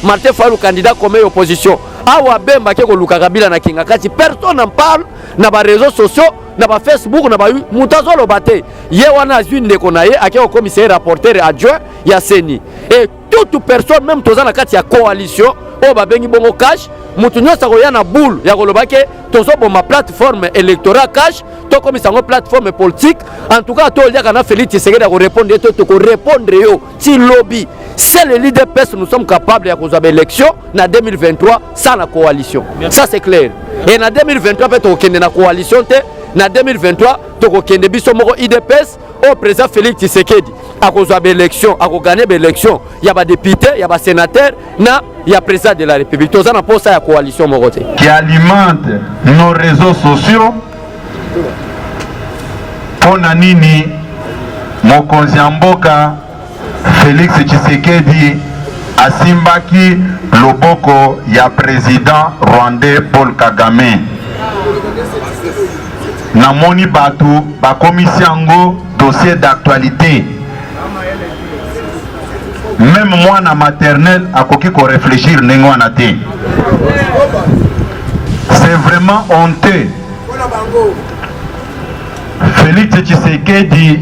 Martin Fayulu candidat comme opposition. Awa Bemba ke ko luka Kabila na kinga kati personne n'en parle na ba réseaux sociaux, na ba Facebook, na ba mutazo lo bate. Ye wana azwi ndeko na ye ake au commissaire rapporteur adjoint ya Seni. Et toute personne même toza na kati ya coalition o ba bengi bongo cash, mutu nyosa ko yana boule ya kolobake tozo bomba plateforme électorale cash, to komisa ngo plateforme politique. En tout cas to liaka na Félix Tshisekedi ko répondre to ko répondre yo ti lobby. C'est le leader PES, nous sommes capables de faire l'élection en 2023 sans la coalition. Ça c'est clair. Et en 2023, peut-être qu'il y a une coalition. En 2023, il y a une IDPS au président Félix Tshisekedi. À cause de l'élection, à gagner l'élection, il y a des députés, il y a des sénateurs, il y a le président de la République. Tout ça, on a la coalition. Qui alimente nos réseaux sociaux. Pour Nanini, Mokonzi Mboka, Félix Tshisekedi asimbaki loboko ya président rwandais Paul Kagame. Namoni batu bakomisi yango dossier d'actualité. Même moi na maternelle akoki ko réfléchir ndenge wana te. C'est vraiment honteux. Félix Tshisekedi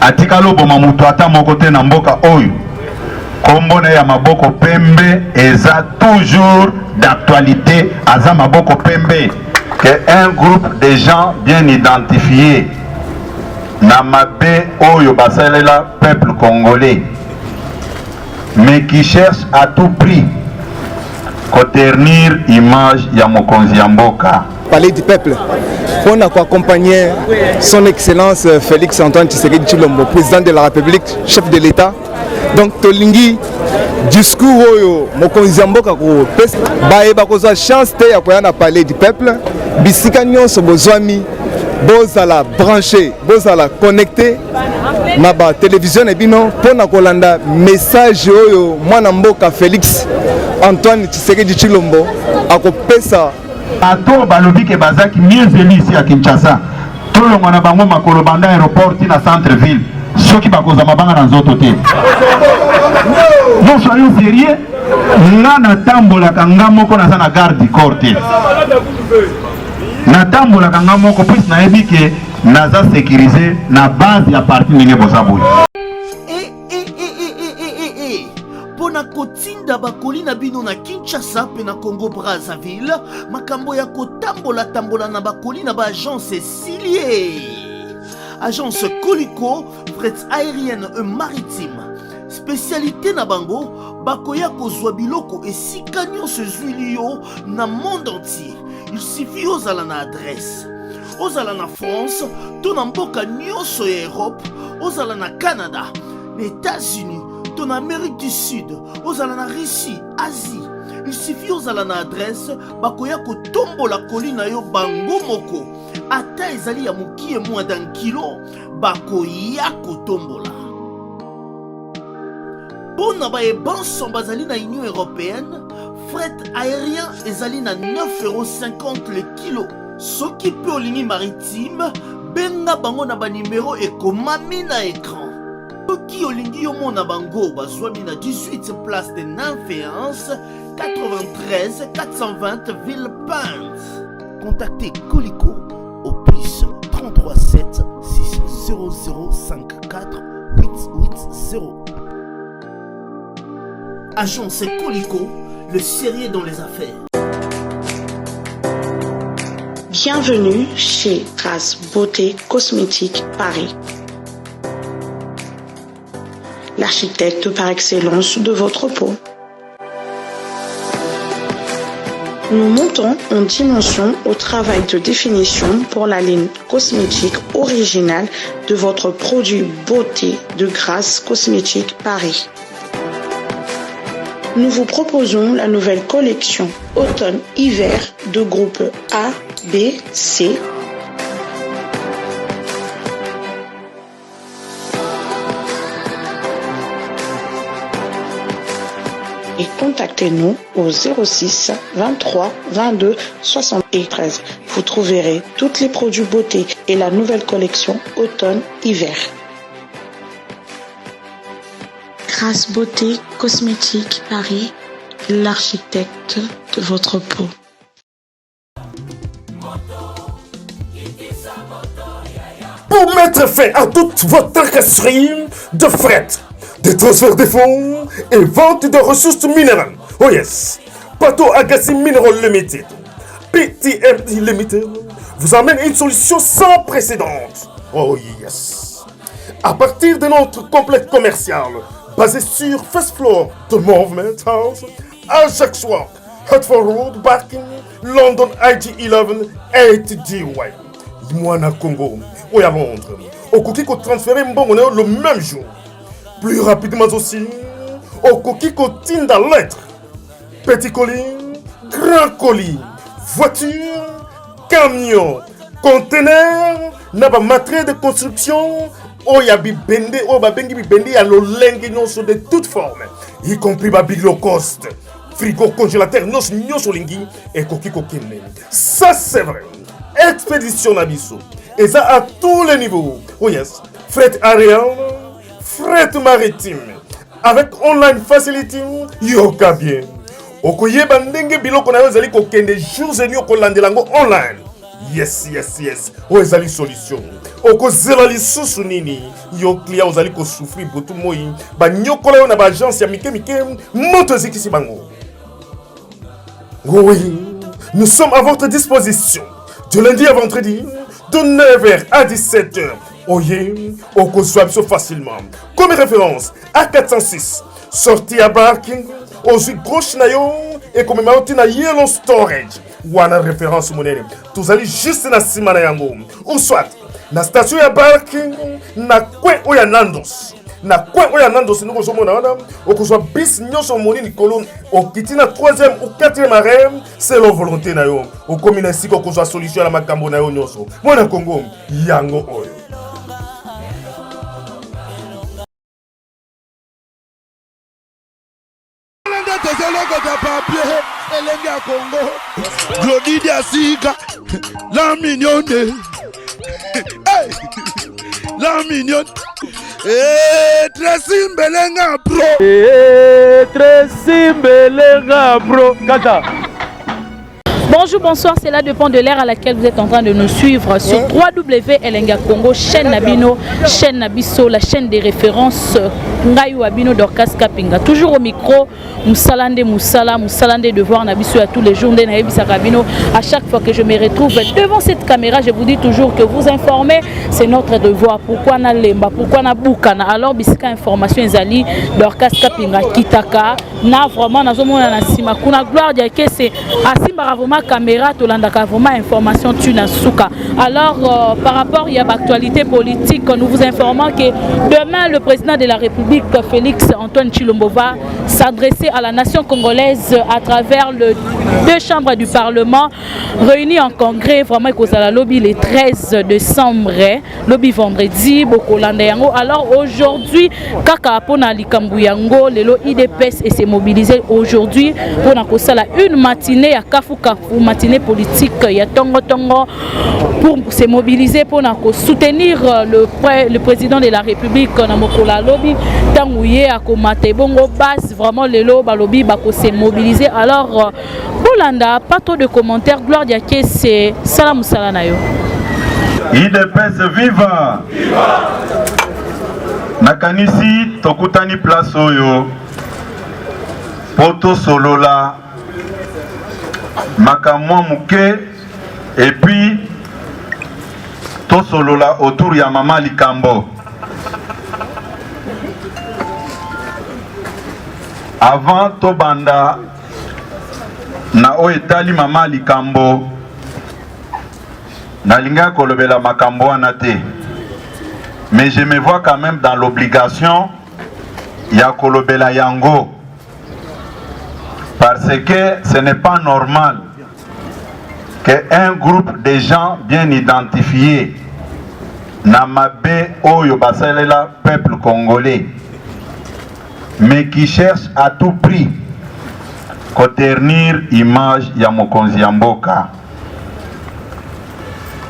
atikalo boma mutu ata moko te na mboka oyo kombona ya maboko pembe eza toujours d'actualité. Aza maboko pembe que un groupe de gens bien identifiés na mabe oyo basalela peuple congolais mais qui cherche à tout prix ternir image ya mokonzi ya mboka. Parler du peuple. On a accompagné son excellence Félix Antoine Tshisekedi Tshilombo, président de la République, chef de l'État. Donc tolingi discours oyo mokonzi ya mboka ko pesa ba kozwa chance te ya koya na parler du peuple. Bisika nyonso bozwami bozala branché, bozala connecté na ba télévision ebino pona kolanda message oyo mwana mboka Félix Antoine Tshisekedi Tshilombo akopesa ato balobi ke bazaki mieux élu ici à Kinshasa. Tout le monde a bango makolo banda aéroport na centre ville. Soki bakoza mabanga na nzoto te. Non soyons sérieux. Na tambola kanga moko na sana garde du corps te. Na tambola kanga moko plus na yebi ke naza sécurisé na base ya parti ndenge bosaboy. Pona kotinda bakoli na bino na Kinshasa pe na Congo Brazzaville, makambo ya kotambola tambola na bakoli na ba agence Silier. Agence Colicot, fret aérienne et maritime. Spécialité na bango, bakoya kozwa biloko esika nyonso ezwili yo na monde entier. Il suffit ozala na adresse. Ozala na France, to na mboka nyonso ya Europe, ozala na Canada, les États-Unis, en Amérique du Sud, aux la Russie, Asie. Il suffit aux la adresse, bakoya ko tombo la colline yo bango moko. Ata ezali ya muki et moins d'un kilo, bakoya ko tombo la. Bon na ba e banson bazali na Union Européenne, fret aérien ezali na 9,50 € le kilo. Soki pe olini maritime, benga bango na ba numéro e komami na écran. Qui olingi yo mona bango bazwami na 18 place de Nanféance 93 420 Villepinte. Contactez Colicot au plus 33 7 600 54 880. Agence Colicot, le sérieux dans les affaires. Bienvenue chez Grasse Beauté Cosmétique Paris. L'architecte par excellence de votre peau. Nous montons en dimension au travail de définition pour la ligne cosmétique originale de votre produit beauté de Grasse Cosmétique Paris. Nous vous proposons la nouvelle collection automne-hiver de groupe A, B, C. Et contactez-nous au 06 23 22 73. Vous trouverez tous les produits beauté et la nouvelle collection automne-hiver. Grâce Beauté Cosmétique Paris, l'architecte de votre peau. Pour mettre fin à toute votre tracasserie de fret, de transfert de fonds et vente de ressources minérales. Oh yes, Pato Agassi Mineral Limited, PTMD Limited, vous amène une solution sans précédent. Oh yes. À partir de notre complexe commercial, basé sur First Floor de Movement House, à chaque soir, Hertford Road, Barking, London IG11, 8DY. Moi, na Congo, ou à Londres, au cookie qu'on transférer le même jour. Plus rapidement aussi, au cookie qu'on tient dans lettre. Petit colis, grand colis, voiture, camion, conteneur, n'a pas matériel de construction. Oyabi bende, bengi bende à l'olengue de toutes formes, y compris big low cost, frigo congélateur, nos lingi et coquille coquine. Ça c'est vrai. Expédition Nabiso. Et ça à tous les niveaux. Oh yes. Fret aérien, fret maritime. Avec online facility, yoga bien. Okoye bandenge biloko na yo zali kokende jours et nuits kolandelango online. Yes. O ezali solution. Oko zela lisusu nini. Yo client ozali ko souffrir botu moi. Ba nyokola yo na ba agence ya mike moto zikisi bango. Oui, nous sommes à votre disposition. De lundi à vendredi, de 9h à 17h. Oye, Oko swap so facilement. Comme référence, A406, sortie à Barking, aux gauche nayo et comme na Yellow Storage. Wana référence monene. Tous allez juste na simana yango. Ou soit, na station ya Barking, na kwe oya Nandos. Na kwe oya Nandos nous sommes wana. Oko soit bis nyonso monene kolon. Okiti na 3e ou 4e arrêt, c'est la volonté na yo. Oko mina siko ko soit solution la makambo na yo nyonso. Mwana Congo, yango oyo. Congo, Glody Diasiga, la mignonne, hey, la mignonne, Tracy Mbelenga bro, Tracy Mbelenga bro, Kaka. Bonjour, bonsoir, c'est là Pont de l'air à laquelle vous êtes en train de nous suivre sur www.Elenga Congo, chaîne Nabino, chaîne Nabiso, la chaîne des références Ngayu Abino Dorcas Kapinga. Toujours au micro, Moussalande de voir Nabiso à tous les jours, à chaque fois que je me retrouve devant cette caméra, je vous dis toujours que vous informer, c'est notre devoir. Pourquoi na lemba, pourquoi na boukana. Alors, bisika information ezali Dorcas Kapinga Kitaka, na vraiment na zomona na sima kuna gloire dia que c'est asimba vraiment caméra tolandaka vraiment information tuna souka. Alors par rapport à l'actualité politique, nous vous informons que demain le président de la République Félix Antoine Tshilombo va s'adresser à la nation congolaise à travers les deux chambres du Parlement réunies en congrès. Vraiment kozala lobby le 13 décembre, lobby vendredi bokolanda yango. Alors aujourd'hui kaka pona likambu yango lelo IDPS et s'est mobilisé aujourd'hui pour nakosala une matinée à Kafuka, une matinée politique ya tongo pour se mobiliser pour soutenir le président de la République na mokola lobby tangouye akomate bongo base vraiment lelo balobi bako se mobiliser. Alors Bolanda pas trop de commentaires, gloire dia que c'est salam salana yo. IDPS viva. Nakanisi tokutani place oyo poto solola makamwa muke et puis to solola autour ya mama likambo. Avant to banda na o etali mama likambo na linga kolobela makambo anate. Mais je me vois quand même dans l'obligation ya kolobela yango. Parce que ce n'est pas normal qu'un groupe de gens bien identifiés Namabe Oyo Basalela, peuple congolais, mais qui cherche à tout prix à ternir l'image ya Mokonzi ya Mboka.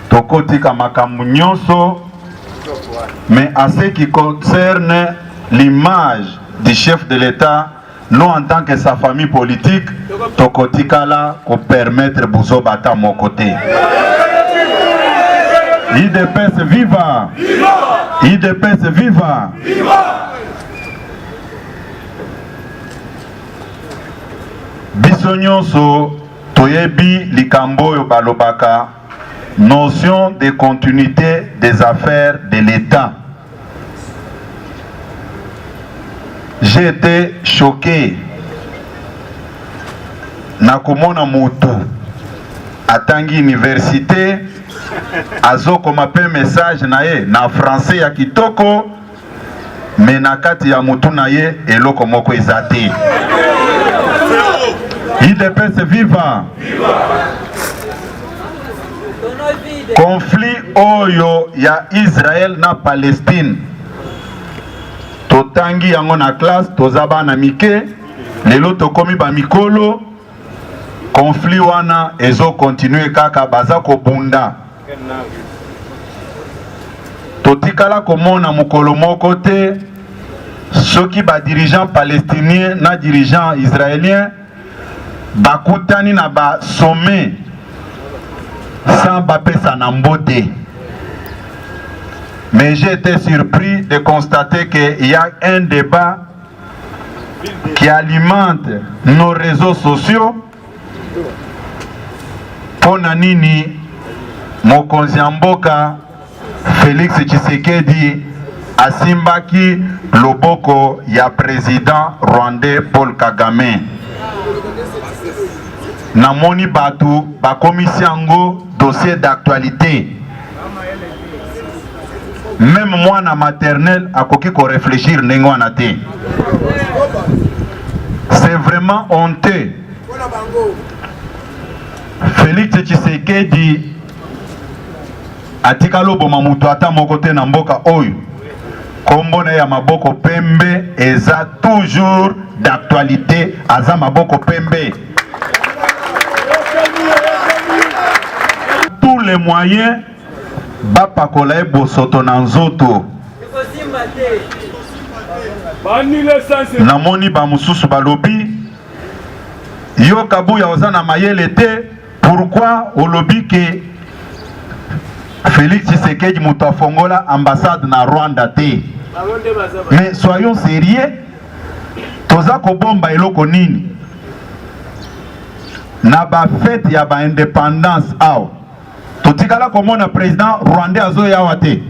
Tokotika makambu nyonso, mais en ce qui concerne l'image du chef de l'État, nous en tant que sa famille politique, Tokotikala pour permettre Bouzo Bata à mon côté. IDPS viva! IDPS viva! Biso nyonso toyebi likambo yo balobaka notion de continuité des affaires de l'État. J'ai été choqué nakomona mutu atangi université azoko mape message naye na français ya kitoko mais na kati ya mutu naye eloko moko ezate. IDPS viva! Conflit oyo ya Israël na Palestine. Totangi yango na classe, tozaba na mike, lelo tokomi ba mikolo, conflit wana ezo continue kaka baza ko bunda. Totikala komona mukolo moko te, soki ba dirigeant palestinien na dirigeant israélien, bakutani na ba sommet sans bapesa na mbote. Mais j'ai été surpris de constater qu'il y a un débat qui alimente nos réseaux sociaux. Ponanini mokonzi ya mboka Félix Tshisekedi asimbaki loboko ya président rwandais Paul Kagame. Namoni batu bakomisi yango dossier d'actualité. Même moi na maternelle akoki ko réfléchir ndenge wana te. C'est vraiment honteux. Félix Tshisekedi atika loboma mutu ata moko te na mboka oyo. Kombo na ya maboko pembe eza toujours d'actualité, aza maboko pembe. Tous les moyens bapakola bosoto na nzoto. Namoni ba mususu balobi yo kabuya ozana mayele te. Pourquoi olobi ke Félix Tshisekedi mutu afongola ambassade na Rwanda te? Mais soyons sérieux, toza ko bomba eloko nini na ba fête ya ba indépendance ao totikala komona président rwandais azoya wate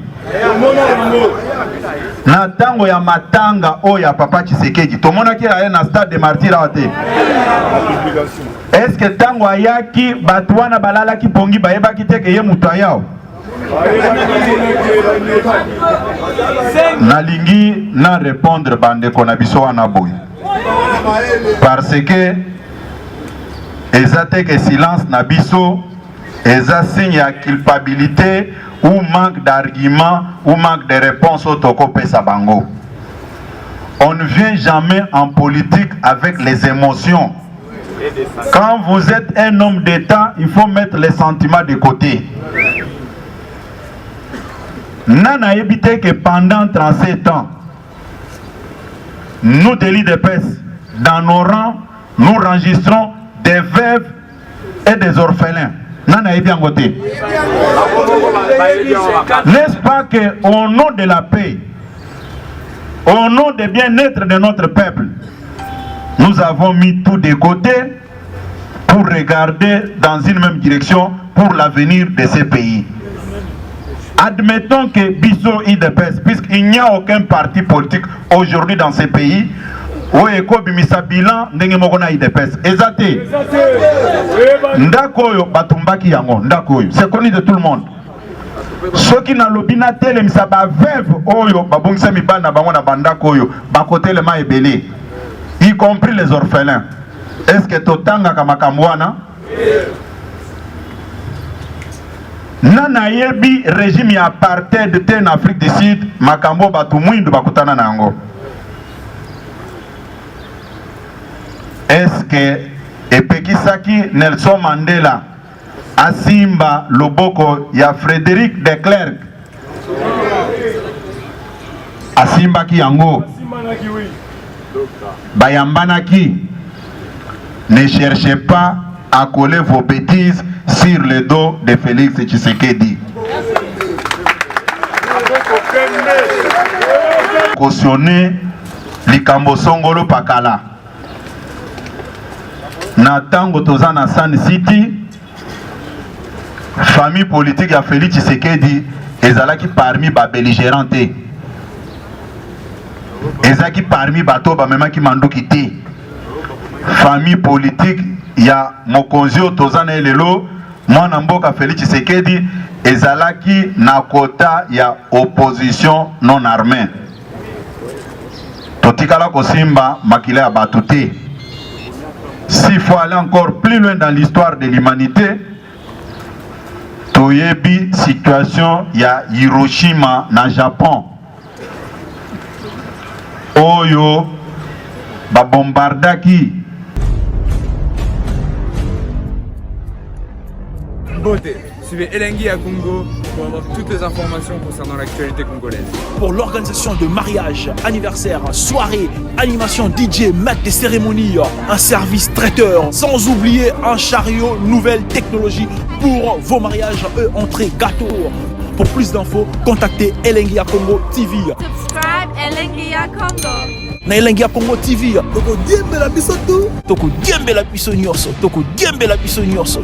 na tango ya matanga oya papa Tshisekedi tomona ki aye na stade de martyrs wate. Est-ce que tango ayaki batwana balala ki pongi bayeba ki teke ye mutu ayao? Nalingi na répondre bandeko na biso wana boy parce que ezate que silence na biso eza signe ya culpabilité ou manque d'argument ou manque de réponse au toko pesa bango. On ne vient jamais en politique avec les émotions. Quand vous êtes un homme d'État, il faut mettre les sentiments de côté. Nana évité que pendant 37 ans, nous de l'IDPS, dans nos rangs, nous enregistrons des veuves et des orphelins. Nana évité en côté. N'est-ce pas qu'au nom de la paix, au nom du bien-être de notre peuple, nous avons mis tout de côté pour regarder dans une même direction pour l'avenir de ces pays. Admettons que Bisso IDPS, puisqu'il n'y a aucun parti politique aujourd'hui dans ces pays, Oeko bimisa bilan ndenge moko na IDPS. Ezate. Ndakoyo batumbaki yango, ndakoyo. C'est connu de tout le monde. Ceux qui na lobina tele misaba veuve oyo babungisa mibana bango na bandakoyo, bakote le ma ebele, y compris les orphelins. Est-ce que totanga kama kamwana? Nana yebi régime ya apartheid te en Afrique du Sud, makambo batu mwindu bakutana nango. Est-ce que epekisaki Nelson Mandela asimba loboko ya Frédéric de Klerk? Asimba ki yango. Bayambanaki, ne cherchez pas à coller vos bêtises sur le dos de Félix Tshisekedi. Cautionner likambo songolo pakala. Na tango toza na Sun City, famille politique ya Félix Tshisekedi ezalaki parmi ba belligérants. Ezaki parmi bato ba memaki manduki te. Famille politique ya mokonzi tozana elelo mwana mboka Félix Tshisekedi ezalaki na kota ya opposition non armée. Totikala kosimba makila ya bato te. S'il faut aller encore plus loin dans l'histoire de l'humanité, toyebi situation ya Hiroshima na Japon. Oyo ba bombardaki. Beauté, suivez Elengi à Congo pour avoir toutes les informations concernant l'actualité congolaise. Pour l'organisation de mariage, anniversaire, soirée, animation DJ, maître des cérémonies, un service traiteur, sans oublier un chariot, nouvelle technologie pour vos mariages, entrée, gâteau. Pour plus d'infos, contactez Elengi à Congo TV. Subscribe Elengi à Congo. Na Elengi à Congo TV. Toko diembe la biso tout. Toko diembe la biso nyonso. Toko diembe la biso nyonso.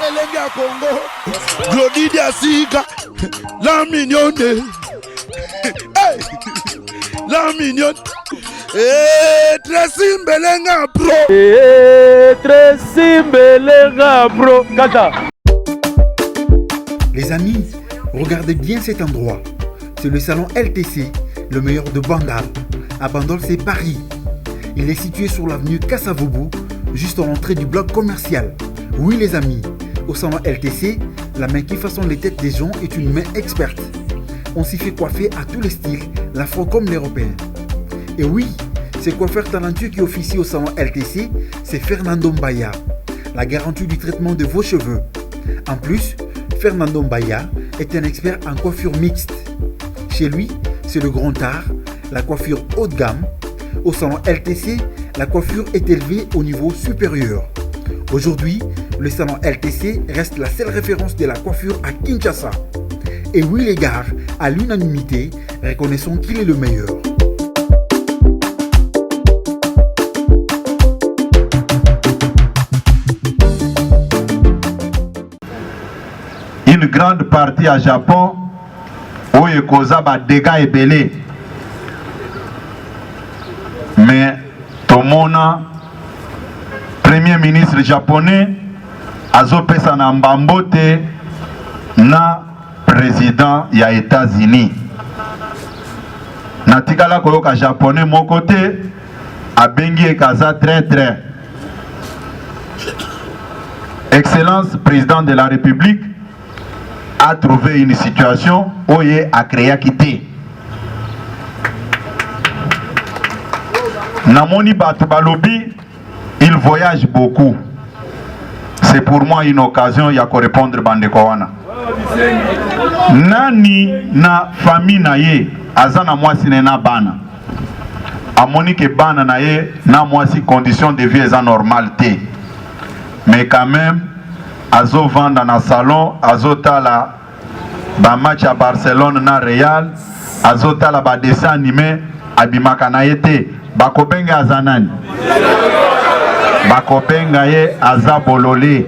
Elengi à Congo. Glody Diasiga. La mignonne. Hey. La mignonne. Tracy Mbelenga bro. Tracy Mbelenga bro. Kata. Les amis, regardez bien cet endroit. C'est le salon LTC, le meilleur de Bandal. À Bandal, c'est Paris. Il est situé sur l'avenue Kassavoubou, juste à l'entrée du bloc commercial. Oui les amis, au salon LTC, la main qui façonne les têtes des gens est une main experte. On s'y fait coiffer à tous les styles, l'afro comme l'européen. Et oui, ce coiffeur talentueux qui officie au salon LTC, c'est Fernando Mbaya, la garantie du traitement de vos cheveux. En plus, Fernando Mbaya est un expert en coiffure mixte. Chez lui, c'est le grand art, la coiffure haut de gamme. Au salon LTC, la coiffure est élevée au niveau supérieur. Aujourd'hui, le salon LTC reste la seule référence de la coiffure à Kinshasa. Et oui les gars, à l'unanimité, reconnaissons qu'il est le meilleur. Une grande partie à Japon où il cause des dégâts et belés. Mais tout le monde, premier ministre japonais, azopesa na mbambote na président ya États-Unis. Natikala koyoka japonais mon côté, abengi ekaza très. Excellence président de la République a trouvé une situation où il a créé à quitter. Namoni Batu Balobi, il voyage beaucoup. C'est pour moi une occasion de répondre Bandekowana. Nani na famille na ye, azana mwasi na bana. Amoni ke bana na ye, na mwasi condition de vie est normalité. Mais quand même, azo vanda na salon, azo tala ba match à Barcelone na Real, azo tala ba dessin animé abimaka na yete, bakobenga azanani. Bakobenga ye azabolole.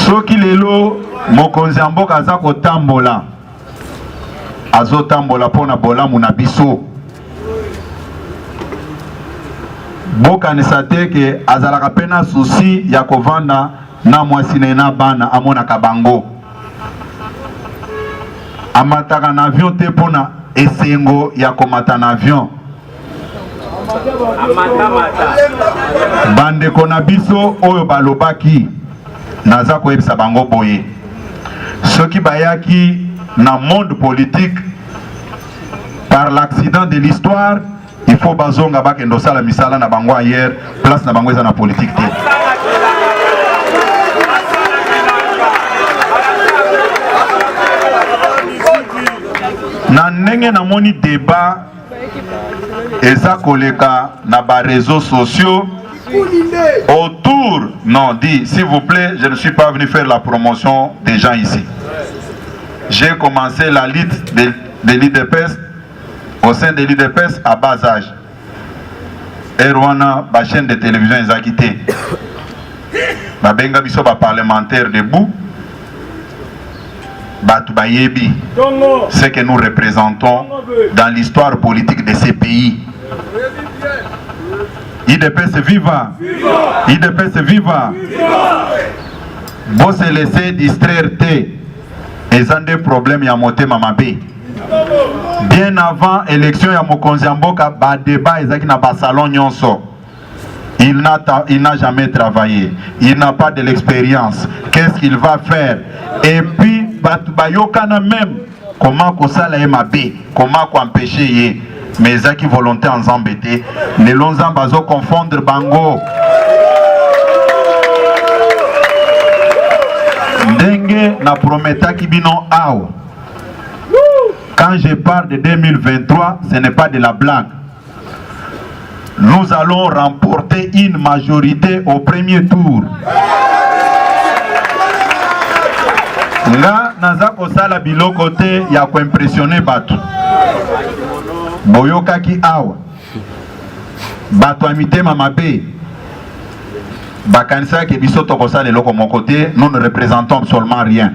Soki lelo mokonzi mboka aza kotambola, azo tambola pona bolamu na biso. Bokanisa te ke azalaka pena souci ya kovanda na mwasi na bana amona kabango. Amataka na avion te pona esengo ya komata na avion. Bandeko na biso oyo balobaki naza koyebisa bango boye. Soki bayaki na monde politique par l'accident de l'histoire, il faut bazonga bakendo sala misala na bango hier place na bango eza na politique te. Na ndenge na moni débat eza koleka na ba réseaux sociaux autour, non, dit s'il vous plaît, je ne suis pas venu faire la promotion des gens ici. J'ai commencé la lutte de l'IDPS au sein de l'IDPS à bas âge. Erwana, ma chaîne de télévision est acquittée. Ma benga biso ba parlementaire debout. Batu bayebi. Ce que nous représentons dans l'histoire politique de ces pays. IDPS viva. IDPS viva. Vous se laissez distraire et ont des problèmes à monter Mamabé. Bien avant l'élection ya mokonzi mboka ba débat ezaki na ba salon nyonso. Il n'a jamais travaillé. Il n'a pas de l'expérience. Qu'est-ce qu'il va faire? Et puis bayokana même comment ko sala mabé, comment ko empêcher ye. Mais ezaki volonté en embêter. Les lonzam bazo confondre bango. Ndenge na prometa kibino aw. Quand je parle de 2023, ce n'est pas de la blague. Nous allons remporter une majorité au premier tour. Nga nazako sala biloko te ya ko impressionner batu. Boyoka ki awa. Batu amite mamabe. Bakanisa ke biso toko sala loko mon côté, nous ne représentons absolument rien.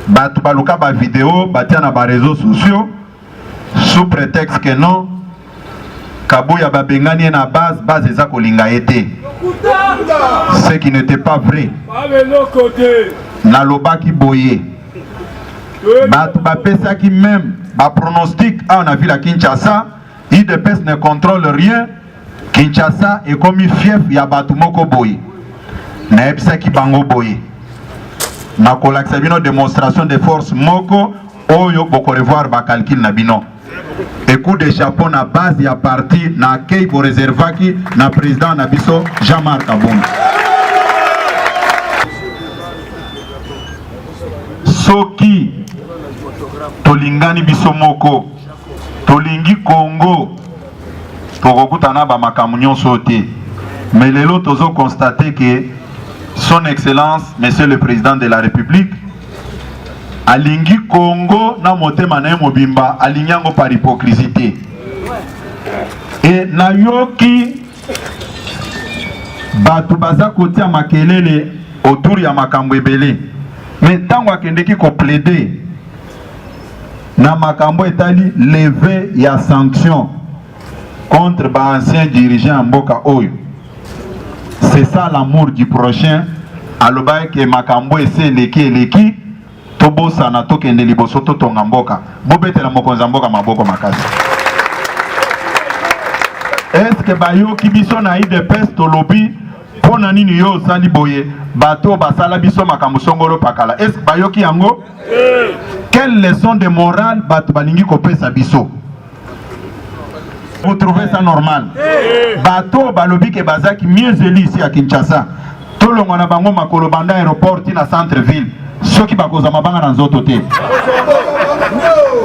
Batu baluka ba vidéo, batia na ba réseaux sociaux sous prétexte que non Kabouya babengani na base eza kolinga été. Ce qui n'était pas vrai. Na lobaki boye. Batu bapesa ki même ba pronostic on a vu la Kinshasa, IDPS ne contrôle rien. Kinshasa est comme fief ya batu moko boye. Na ebisa ki bango boye. Na kolaksa bino démonstration de force moko oyo boko revoir ba calcul na bino. Et coup de chapeau na base ya parti na kei pour réservaki na président na biso Jean-Marc Aboum. Soki tolingani biso moko tolingi Congo tokokutana ba makambo nyonso te. Mais lelo tozo constater que son excellence monsieur le président de la République alingi Congo na motema na mobimba alinyango par hypocrisie. Et na yoki batu baza kotia makelele autour ya makambo ebele. Mais tango akendeki ko plaider na makambo etali lever ya sanction contre ba anciens dirigeants mboka oyo. C'est ça l'amour du prochain. Aloba ke makambo ese leki tobo sana tokende liboso to tonga mboka bobetela mokonza mboka maboko makasi. Est-ce que bayoki biso na IDPS tolobi pona nini yo sali boye bato basala biso makambo songolo pakala? Est-ce que bayoki yango? Quelle leçon de morale bato balingi kopesa biso? Vous trouvez ça normal? Bato balobi ke bazaki mieux élu ici à Kinshasa. Tolongo na bango makolo banda aéroport na centre-ville. Ceux qui bakoza mabanga na nzoto te.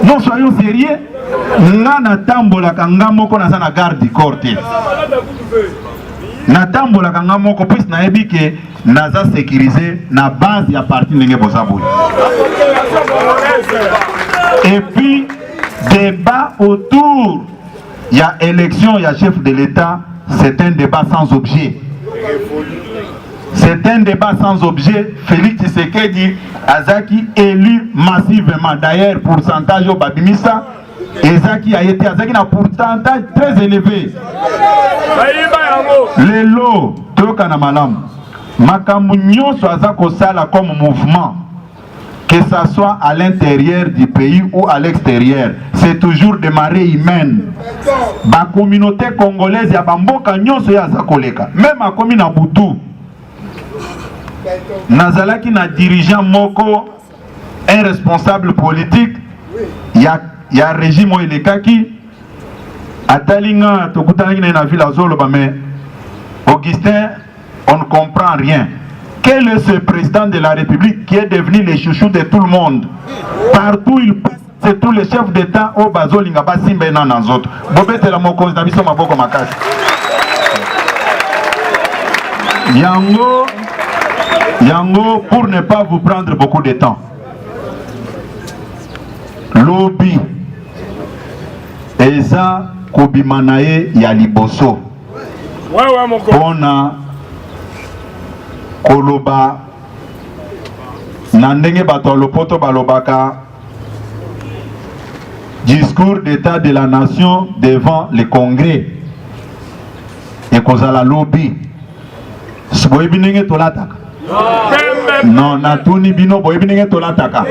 Non, soyons sérieux. Nga na tambola kanga moko na sana garde du corps te. Na tambola kanga moko puis na yebi ke naza sécurisé na base ya parti ndenge bosaboy. Et puis débat autour ya élection ya chef de l'État, c'est un débat sans objet. C'est un débat sans objet. Félix Tshisekedi Azaki élu massivement. D'ailleurs, pourcentage au Babimisa, Azaki a été Azaki un pourcentage très élevé. Les lots, Tokana Malam, Makamunyo Azako Sala comme mouvement, que ce soit à l'intérieur du pays ou à l'extérieur, c'est toujours des marées humaines. La communauté congolaise, il y a Bamboka Nyoso Yazakoleka, même à commune à Boutou. Nazalaki na dirigeant moko, un responsable politique, il y a régime Oelekaki, Atalinga tokutana na ville azoloba mais Augustin, on ne comprend rien. Quel est ce président de la République qui est devenu le chouchou de tout le monde? Partout il passe, c'est tous les chefs d'État au bazolinga basimbe na nanzoto. Bobete la mokonzi na biso maboko makasi. Yango, pour ne pas vous prendre beaucoup de temps. Lobby eza kobimanaye ya liboso. Pona koloba na ndenge bato lopoto balobaka discours d'état de la nation devant le congrès et kozala lobby boyebi ndenge tolataka non natuni bino boyebi ndenge tolataka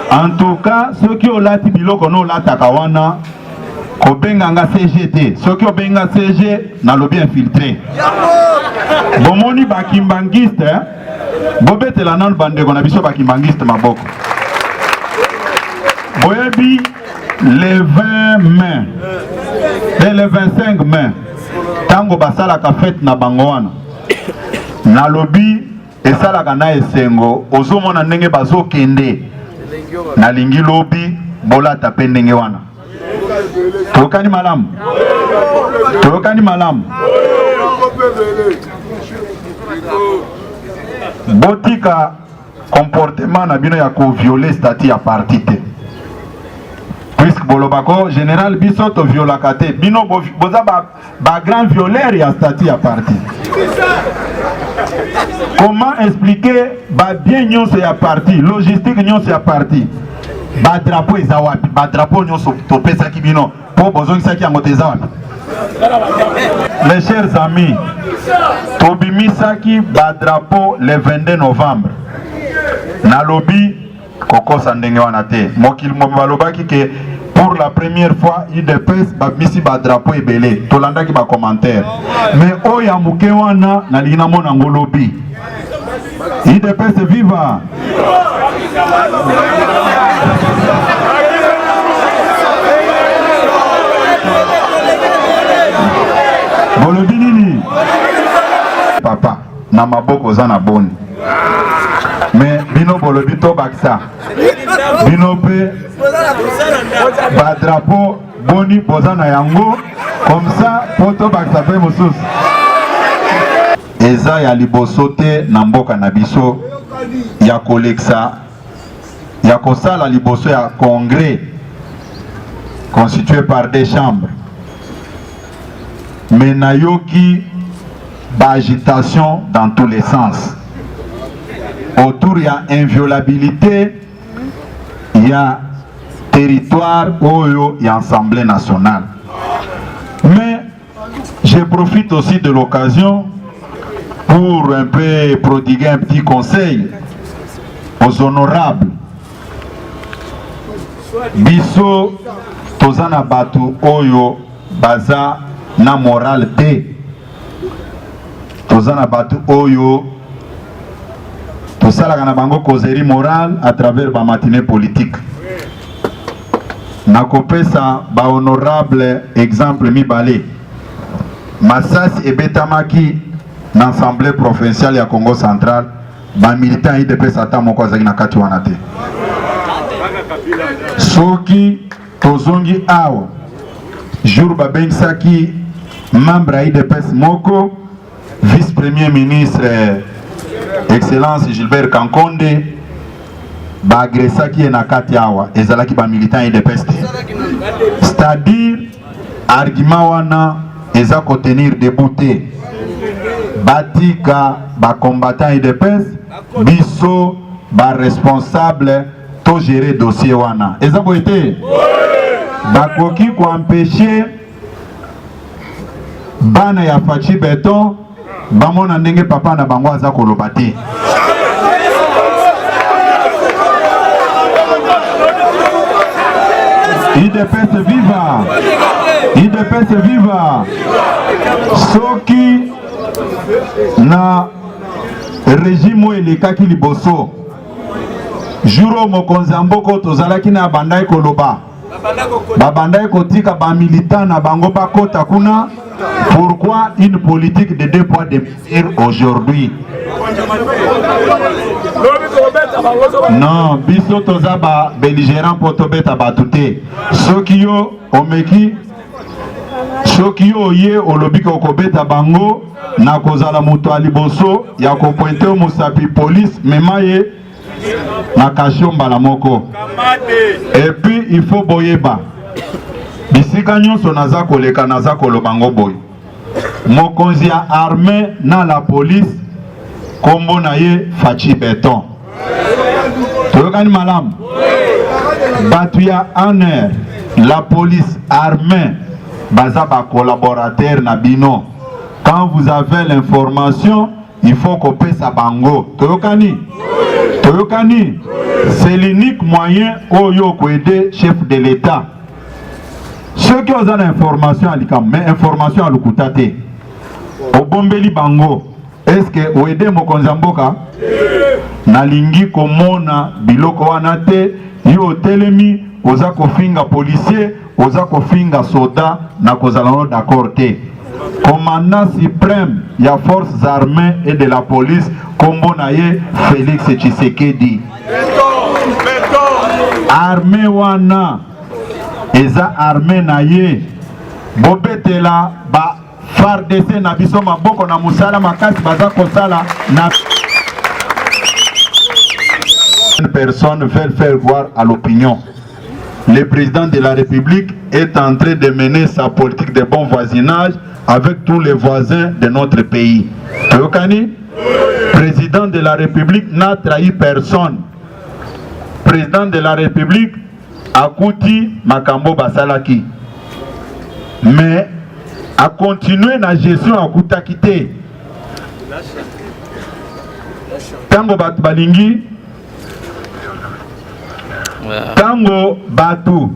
en tout cas ceux qui olati biloko no lataka wana kobenganga CGT soki obenga CG na lobby infiltré bomoni bakimbangiste bobetela nanu bandeko na biso bakimbangiste maboko boyebi le 20 mai et le 25 mai tango basalaka fête na bango wana na lobby esalaka na esengo ozomona ndenge bazokende na lingi lobby bolata pe ndenge wana tokani malamu botika comportement na bino ya ko violer statut ya parti te puisque bolobako général biso to violaka te bino boza ba grand violeur ya statut ya parti. Comment expliquer ba bien nyonso ya parti logistique nyonso ya parti ba drapeau eza wapi ba drapeau nyonso topesa ki bino po bozongisaki yango te eza wapi? Mes chers amis, tobimisaki ba drapeau le 22 novembre na lobby kokosa ndenge wana te mokili mo balobaki ke pour la première fois IDPS babimisi ba drapeau ebele tolandaki ba commentaire mais oya muke wana na lina mona ngo lobby IDPS viva. Bolobi nini papa na maboko za na boni mais bino bolobi to baksa bino pe ba drapeau boni poza na yango comme ça poto baksa pe mosusu eza ya liboso te na mboka na biso ya koleksa ya kosala liboso ya congrès constitué par des chambres mais nayoki ba agitation dans tous les sens autour il y a inviolabilité il y a territoire oyo il y a assemblée nationale mais je profite aussi de l'occasion pour un peu prodiguer un petit conseil aux honorables biso tozana batu oyo baza na moral te tozana batu oyo tosalaka na bango causerie morale à travers ba matinée politique nakopesa ba honorable exemple mibale masasi ebetamaki na assemblée provinciale ya Congo central ba militant IDPS ata moko azaki na kati wana te soki tozongi awa jour babengisaki membre ya IDPS moko vice-premier ministre excellence Gilbert Kankonde baagresaki ye na kati awa ezalaki ba militant IDPS te c'est-à-dire argument wana eza kotenir debout te batika ba combattant IDPS biso ba responsable to gérer dossier wana eza boye te bakoki ko empêcher bana ya Fachi Beton bamona ndenge papa na bango aza koloba te IDPS viva IDPS viva soki na régime elekaki liboso juro mokonzi mboko tozalaki na bandai koloba babanda kotika ba militant na bango bakota kuna. Pourquoi une politique de 2 poids 2 mesures aujourd'hui? Non, biso toza ba belligérant potobeta batute. Soki yo omeki, soki yo ye olobiki okobeta bango na kozala moto aliboso ya ko pointe o musapi police memaye na kasho mbala moko. Et puis il faut boyeba. Bisika nyonso naza koleka naza kolobango boy. Mokonzi ya armée na la police kombo na ye Fachi Beton. Toyokani malam. Batu ya ANR, la police armée baza ba collaborateur na bino. Quand vous avez l'information, il faut couper sa bango. Toyokani. Toyokani. C'est l'unique moyen oyo ko aider chef de l'État. Ceux qui ont l'information à l'ICAM, mais information à l'Okutate. Au Bombeli Bango, est-ce que vous aidez mon konzamboka? Nalingi komona biloko wanate, yo telemi, oza kofinga policier, oza kofinga soda, na kozalano d'accord te. Commandant suprême, ya forces armées et de la police, kombo na ye Félix Tshisekedi. Armée wana. Eza armée na ye bobetela ba FARDC na biso maboko na musala makasi baza kosala na personne veut faire voir à l'opinion. Le président de la République est en train de mener sa politique de bon voisinage avec tous les voisins de notre pays. Tokani, président de la République n'a trahi personne. Président de la République Akuti Makambo Basalaki. Mais à continuer la gestion à Kutakite. Tango Batu Balingi. Tango Batu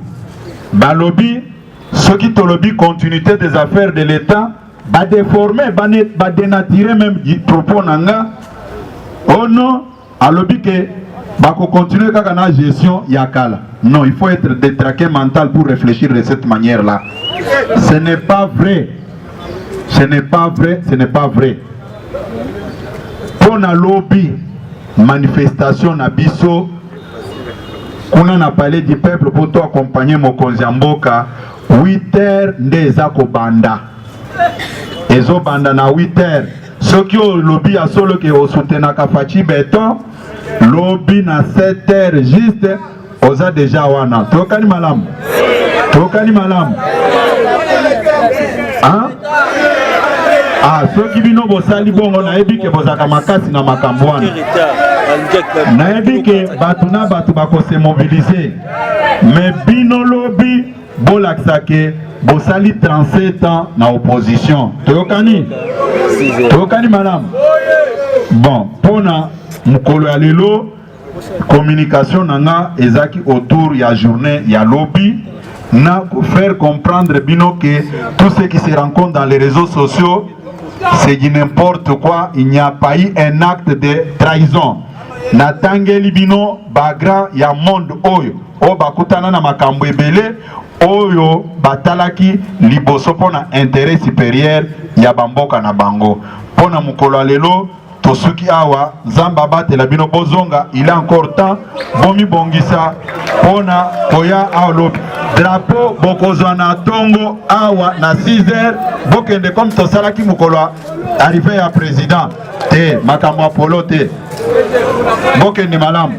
Balobi. Ce qui tolobi continuité des affaires de l'État. Ba déformer, ba dénaturer même du propos nanga. Oh non, alobi que bako continuer kaka na gestion yakala. Non, il faut être détraqué mental pour réfléchir de cette manière-là. Ce n'est pas vrai. Ce n'est pas vrai. Ce n'est pas vrai. Pour na lobby, manifestation na biso, on a parlé du peuple pour toi accompagner Mokonzi Mboka. 8h ndeza ko banda. Ezo banda na 8h. Ceux qui ont lobby à solo qui ont soutenu Fachi Beton, lobby na 7h juste. Oza déjà wana. Tokani malam. Tokani malam. Hein? Ah, ceux qui vino bosali bongo na ebi ke bozaka makasi na makambwana. Na ebi ke batuna batu bako se mobiliser. Mais bino lobby bolaksa ke bosali 37 ans na opposition. Tokani? Tokani malam. Bon, pona mukolo ya lelo communication nanga ezaki autour ya journée ya lobby na faire comprendre bino que tout ce qui se rencontre dans les réseaux sociaux c'est du n'importe quoi. Il n'y a pas eu un acte de trahison. Na tangeli bino bagra ya monde oyo o bakutana na makambo ebele oyo batalaki liboso pona intérêt supérieur ya bamboka na bango pona mukolo lelo. Tosuki awa Zamba batela bino bozonga, il est encore temps bomi bongisa pona koya aolo drapeau bokozana tongo awa na 6h bokende comme tosalaki mukolo arrivé à président te makambo apolo te bokende malam.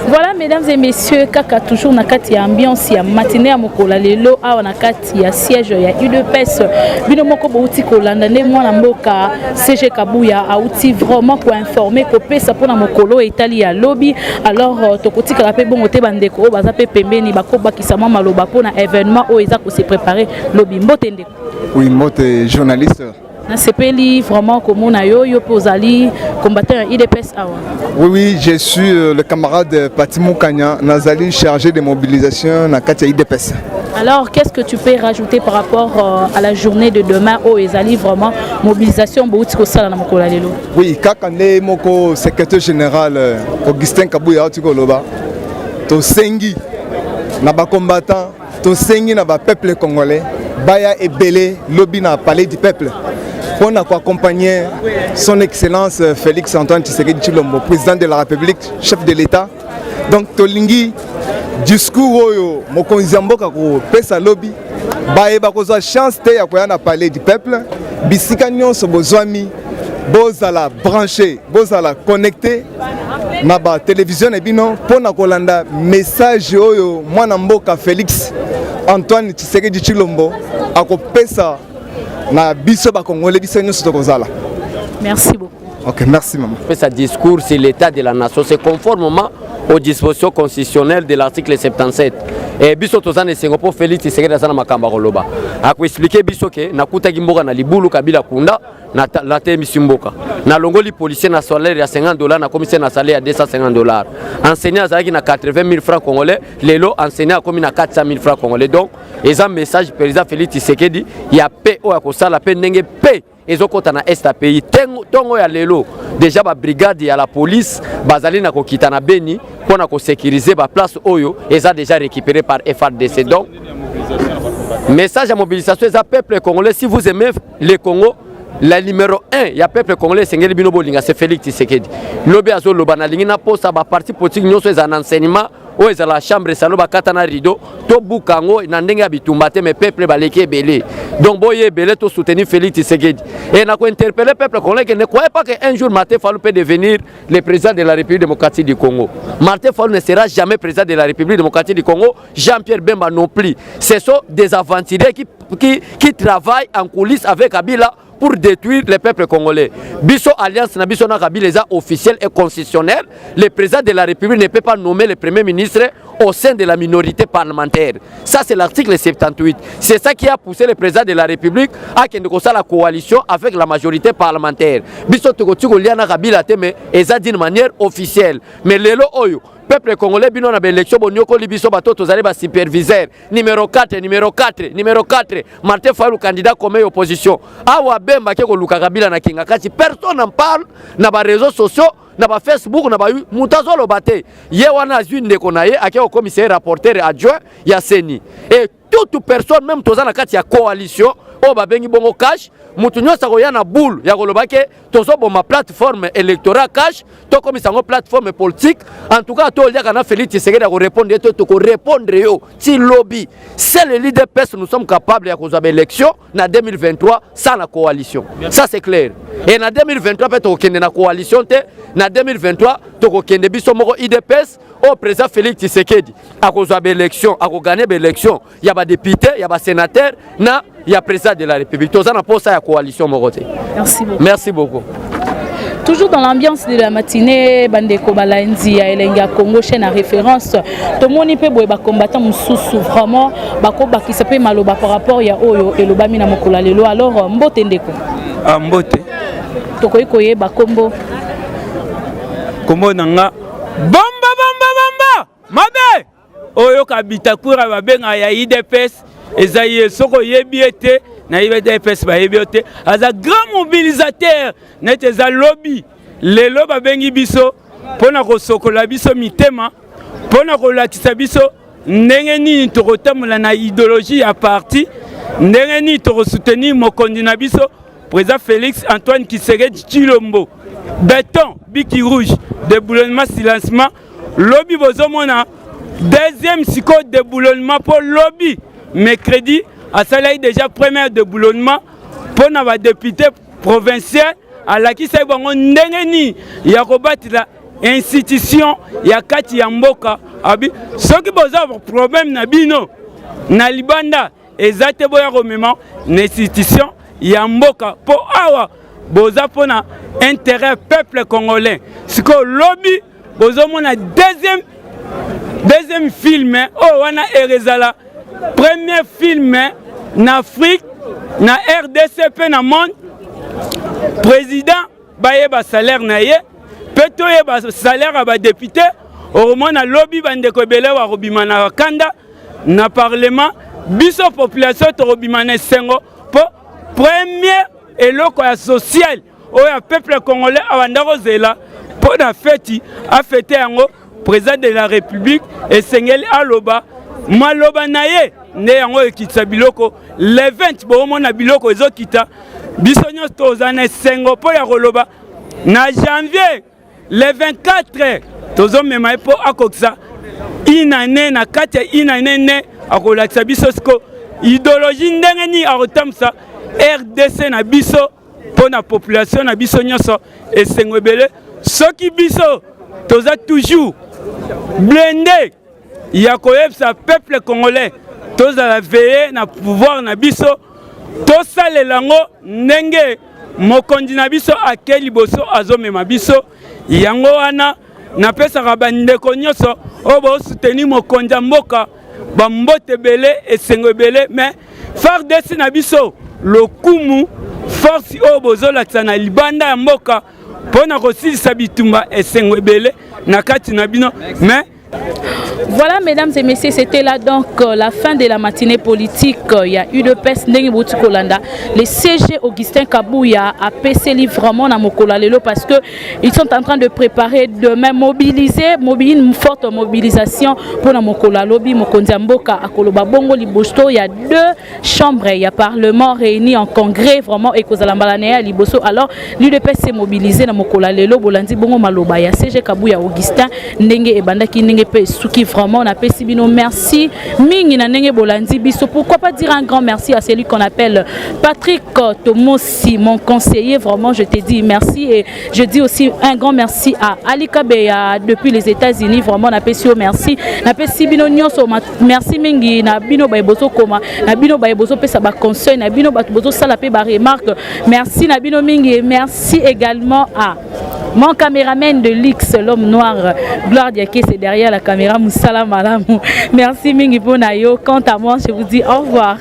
Voilà mesdames et messieurs, kaka toujours na kati ya ambiance ya matinée ya mokola lelo awa na kati ya siège ya UDPS bino moko bouti kolanda ne mwana mboka CG Kabuya auti vraiment ko informer ko pesa pona mokolo etali ya lobby. Alors tokotika la pe bongo te bandeko o baza pe pembeni bakoba kisama maloba pona événement o eza ko se préparer lobby mbote ndeko. Oui, mbote journaliste. Nasepeli vraiment comme on a yo posali combattant IDPS awa. Oui, je suis le camarade Patimou Kanya, Nazali chargé de mobilisation na Katia IDPS. Alors, qu'est-ce que tu peux rajouter par rapport à la journée de demain au Ezali vraiment mobilisation Boutiko Sala na Mokola lelo? Oui, Kakande Moko secrétaire général Augustin Kabuya Otiko Loba. To sengi na ba combattant tosengi na ba peuple congolais baya ebele lobby na palais du peuple pour accompagner son excellence Félix Antoine Tshisekedi Tshilombo, président de la République, chef de l'État. Donc tolingi discours oyo mokonzi ya mboka ko pesa lobby bayeba kozwa chance te ya koya na palais du peuple bisika nyonso bozwami bozala branché bozala connecté na ba télévision et bino pona kolanda message oyo mwana mboka Félix Antoine Tshisekedi Tshilombo akopesa na biso ba congolais biso nyonso tokozala. Merci beaucoup. OK, merci maman. Sa discours c'est l'état de la nation, c'est conformément aux dispositions constitutionnelles de l'article 77. Et biso tozana Sengopo Félix Tshisekedi azana makamba koloba. Ako expliquer biso ke nakuta kimboka na libulu kabila kunda na la te misimboka. Na longoli policier na salaire ya $50 na commissaire na salaire ya $250. Enseignant azaki na 80 000 francs congolais, lelo enseignant a commis na 400 000 francs congolais. Donc, et un message président Félix Tshisekedi, il y a paix au akosala paix ndenge paix. Ils ont na est à pays tongo ya lelo déjà ba brigade ya la police bazali na kokita na Beni pour na ko sécuriser ba place oyo ils ont déjà récupéré par FARDC. Donc message à mobilisation des peuple congolais, si vous aimez le Congo, la numéro 1 il y a peuple congolais sengeli bino bolinga c'est Félix Tshisekedi lobi azo lobana lingi na posa ba parti politique nyonso za enseignement o eza la chambre salo bakata na rideau to bukango na ndenge ya bitumba te mais peuple baleki ebele. Donc boye ebele to soutenir Félix Tshisekedi et na ko interpeller peuple congolais que ne croyez pas que un jour Martin Fayulu peut devenir le président de la République démocratique du Congo. Martin Fayulu ne sera jamais président de la République démocratique du Congo, Jean-Pierre Bemba non plus. Ce sont des aventuriers qui travaillent en coulisses avec Kabila pour détruire le peuple congolais. Biso alliance na biso na Kabila officiel et constitutionnel. Le président de la République ne peut pas nommer le premier ministre au sein de la minorité parlementaire. Ça c'est l'article 78. C'est ça qui a poussé le président de la République à qu'il y ait la coalition avec la majorité parlementaire. Biso tokotiko liana Kabila te mais eza d'une manière officielle. Mais lelo oyo peuple congolais bino na élection bonyoko libiso bato tozali ba superviseur numéro 4 Martin Fayulu candidat comme opposition awa bemba ke ko luka Kabila na kinga kati personne n'en parle na ba réseaux sociaux na ba Facebook na ba mutazo lo bate ye wana azwi ndeko na ye ake au commissaire rapporteur adjoint ya Seni et toute personne même tozana kati ya coalition o babengi bongo cash mutu nyonso akoya na boule ya koloba ke tozoboma plateforme électorale cash to komisa ngo plateforme politique. En tout cas to liaka na Félix Tshisekedi ako répondre to ko répondre yo ti lobby. C'est le leader pes nous sommes capables ya kozwa élection na 2023 sans la coalition. Ça c'est clair. Et na 2023 peut to kende na coalition te na 2023 to ko kende biso moko IDPS au président Félix Tshisekedi akozwa élection ako gagner élection ya ba député ya ba sénateur na il y a président de la République. Tous en pour ça la coalition Moroté. Merci beaucoup. Merci beaucoup. Toujours dans l'ambiance de la matinée, Bandeko Balanzi à Elenga Congo chaîne à référence. Tout le monde peut boire combattant mususu vraiment bakoba qui s'appelle maloba par rapport ya oyo et loba mina mokola lelo alors mbote ndeko. Ah mbote. Toko ikoye bakombo. Kombo nanga bomba mabe. Oyo kabita kura babenga ya IDPS. Ezaïe soko yebiete na IDPS ba yebiote as a grand mobilisateur net eza lobby lelo ba bengi biso pona ko sokola biso mitema pona ko lakisa biso ndenge nini tokotamula na idéologie ya parti ndenge nini toko soutenir mokondi na biso président Félix Antoine Tshisekedi Tshilombo béton biki rouge déboulonnement silencement lobby bozomona deuxième cycle déboulonnement pour lobby mercredi à Salai déjà première déboulonnement pour nos députés provinciaux à la qui s'est bon ndengeni ya kobati la institution ya kati ya mboka abi ceux qui boza problème na bino na libanda ezate boya komema na institution ya mboka po awa boza pona intérêt peuple congolais siko lobby bozo mona deuxième film oh wana erezala premier film en Afrique, na RDC pe na monde, président bayeba salaire na ye, peto yeba salaire à ba député, au moins na lobby bande ko belé wa robima na kanda na parlement, biso population to robima na sengo po premier eloko ya social o ya peuple congolais awanda kozela po na feti a fêter yango président de la République et sengeli aloba maloba na ye nde yango ekitisa biloko le 20 boomona biloko ezokita biso nyonso toza na esengo mpo ya koloba na janvier le 24 tozomema ye mpo akokisa inane na kati ya inane ne akolakisa biso siko idéologie ndenge nini akotambusa RDC na biso mpo na population na biso nyonso esengo ebele soki biso toza toujours blindé ya koyebisa peuple congolais tozala veye na pouvoir na biso tosalela yango ndenge mokonzi na biso ake liboso azomema biso yango wana napesaka bandeko nyonso oyo baosuteni mokonzi ya mboka bambote ebele esengo ebele mais FARDC na biso lokumu force oyo bozolakisa na libanda ya mboka mpona kosilisa bitumba esengo ebele na kati na bino mais Voilà, mesdames et messieurs, c'était là donc la fin de la matinée politique. Il y a eu de peste Nengi Kolanda. Le CG Augustin Kabouya a PC vraiment dans Mokola Lelo parce que ils sont en train de préparer demain mobiliser une forte mobilisation pour la Mokola Lobby Mokonzamboka à Koloba Bongo Libosto. Il y a 2 chambres, il y a Parlement réuni en congrès vraiment et Kozalambalané à Libosto. Alors l'UDPS s'est mobilisé dans Mokola Lelo Bolandi Bongo Maloba. Il y a CG Kabouya Augustin Nengi et Bandaki Nengi Souki vraiment on appelle Sibino merci mingi na nenge bolandi biso pourquoi pas dire un grand merci à celui qu'on appelle Patrick Tomosi mon conseiller vraiment je te dis merci et je dis aussi un grand merci à Ali Kabeya depuis les États-Unis vraiment on appelle merci na appelle Sibino nyonso merci mingi na bino baiboso koma na bino baiboso pesa ba conseil na bino batuboso sala pe ba remarque merci na bino mingi et merci également à mon caméraman de l'X, l'homme noir, Gloire Diaké, c'est derrière la caméra, Moussala Malamou. Merci Mingi Bonayo. Quant à moi, je vous dis au revoir.